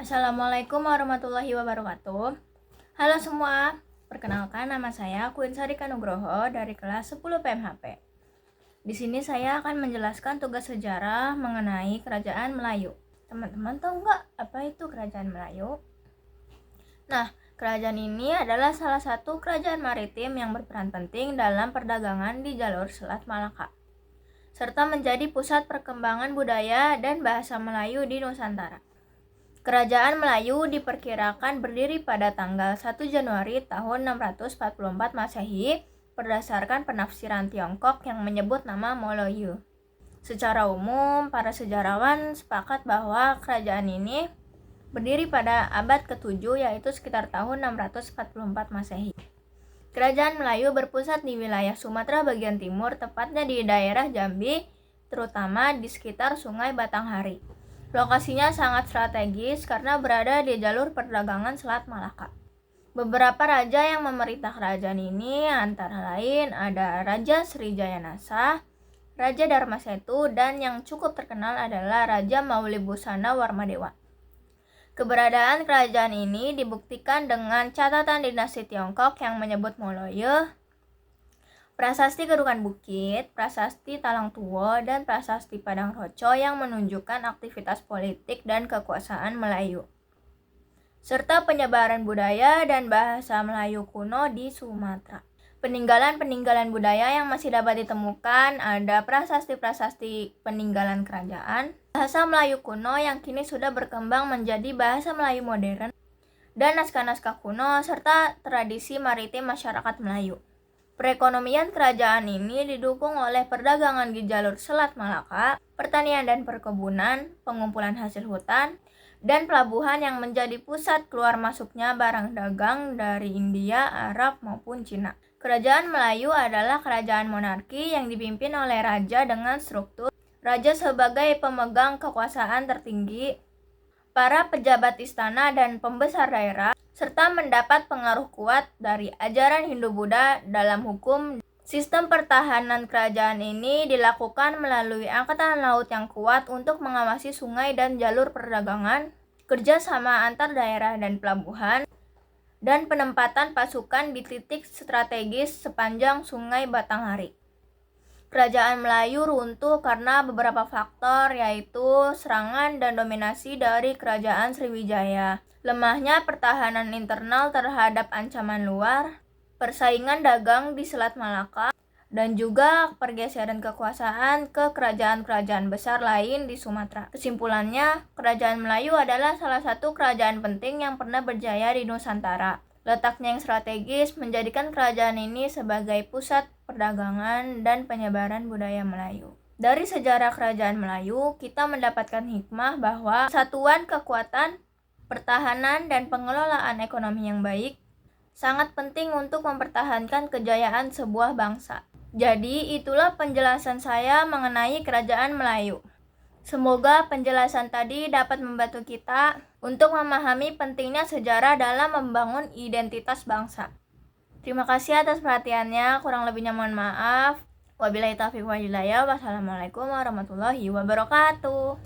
Assalamualaikum warahmatullahi wabarakatuh. Halo semua, perkenalkan nama saya Queen Sarika Nugroho dari kelas 10 PMHP. Di sini saya akan menjelaskan tugas sejarah mengenai Kerajaan Melayu. Teman-teman tahu nggak apa itu Kerajaan Melayu? Nah, kerajaan ini adalah salah satu kerajaan maritim yang berperan penting dalam perdagangan di jalur Selat Malaka, serta menjadi pusat perkembangan budaya dan bahasa Melayu di Nusantara. Kerajaan Melayu diperkirakan berdiri pada tanggal 1 Januari tahun 644 Masehi berdasarkan penafsiran Tiongkok yang menyebut nama Moloyu. Secara umum, para sejarawan sepakat bahwa kerajaan ini berdiri pada abad ke-7 yaitu sekitar tahun 644 Masehi. Kerajaan Melayu berpusat di wilayah Sumatera bagian timur, tepatnya di daerah Jambi, terutama di sekitar Sungai Batanghari. Lokasinya sangat strategis karena berada di jalur perdagangan Selat Malaka. Beberapa raja yang memerintah kerajaan ini antara lain ada Raja Srijayanasa, Raja Darmasetu, dan yang cukup terkenal adalah Raja Maulibusana Warmadewa. Keberadaan kerajaan ini dibuktikan dengan catatan dinasti Tiongkok yang menyebut Moloye, Prasasti Kedukan Bukit, Prasasti Talang Tuwo, dan Prasasti Padang Roco yang menunjukkan aktivitas politik dan kekuasaan Melayu, serta penyebaran budaya dan bahasa Melayu kuno di Sumatera. Peninggalan-peninggalan budaya yang masih dapat ditemukan ada prasasti-prasasti peninggalan kerajaan, bahasa Melayu kuno yang kini sudah berkembang menjadi bahasa Melayu modern, dan naskah-naskah kuno, serta tradisi maritim masyarakat Melayu. Perekonomian kerajaan ini didukung oleh perdagangan di jalur Selat Malaka, pertanian dan perkebunan, pengumpulan hasil hutan, dan pelabuhan yang menjadi pusat keluar masuknya barang dagang dari India, Arab, maupun Cina. Kerajaan Melayu adalah kerajaan monarki yang dipimpin oleh raja dengan struktur raja sebagai pemegang kekuasaan tertinggi, para pejabat istana dan pembesar daerah, serta mendapat pengaruh kuat dari ajaran Hindu-Buddha dalam hukum. Sistem pertahanan kerajaan ini dilakukan melalui angkatan laut yang kuat untuk mengawasi sungai dan jalur perdagangan, kerjasama antar daerah dan pelabuhan, dan penempatan pasukan di titik strategis sepanjang Sungai Batanghari. Kerajaan Melayu runtuh karena beberapa faktor, yaitu serangan dan dominasi dari Kerajaan Sriwijaya, lemahnya pertahanan internal terhadap ancaman luar, persaingan dagang di Selat Malaka, dan juga pergeseran kekuasaan ke kerajaan-kerajaan besar lain di Sumatera. Kesimpulannya, Kerajaan Melayu adalah salah satu kerajaan penting yang pernah berjaya di Nusantara. Letaknya yang strategis menjadikan kerajaan ini sebagai pusat perdagangan dan penyebaran budaya Melayu. Dari sejarah kerajaan Melayu, kita mendapatkan hikmah bahwa satuan kekuatan, pertahanan, dan pengelolaan ekonomi yang baik sangat penting untuk mempertahankan kejayaan sebuah bangsa. Jadi, itulah penjelasan saya mengenai kerajaan Melayu. Semoga penjelasan tadi dapat membantu kita untuk memahami pentingnya sejarah dalam membangun identitas bangsa. Terima kasih atas perhatiannya, kurang lebihnya mohon maaf. Wabillahi taufiq wal hidayah. Wassalamualaikum warahmatullahi wabarakatuh.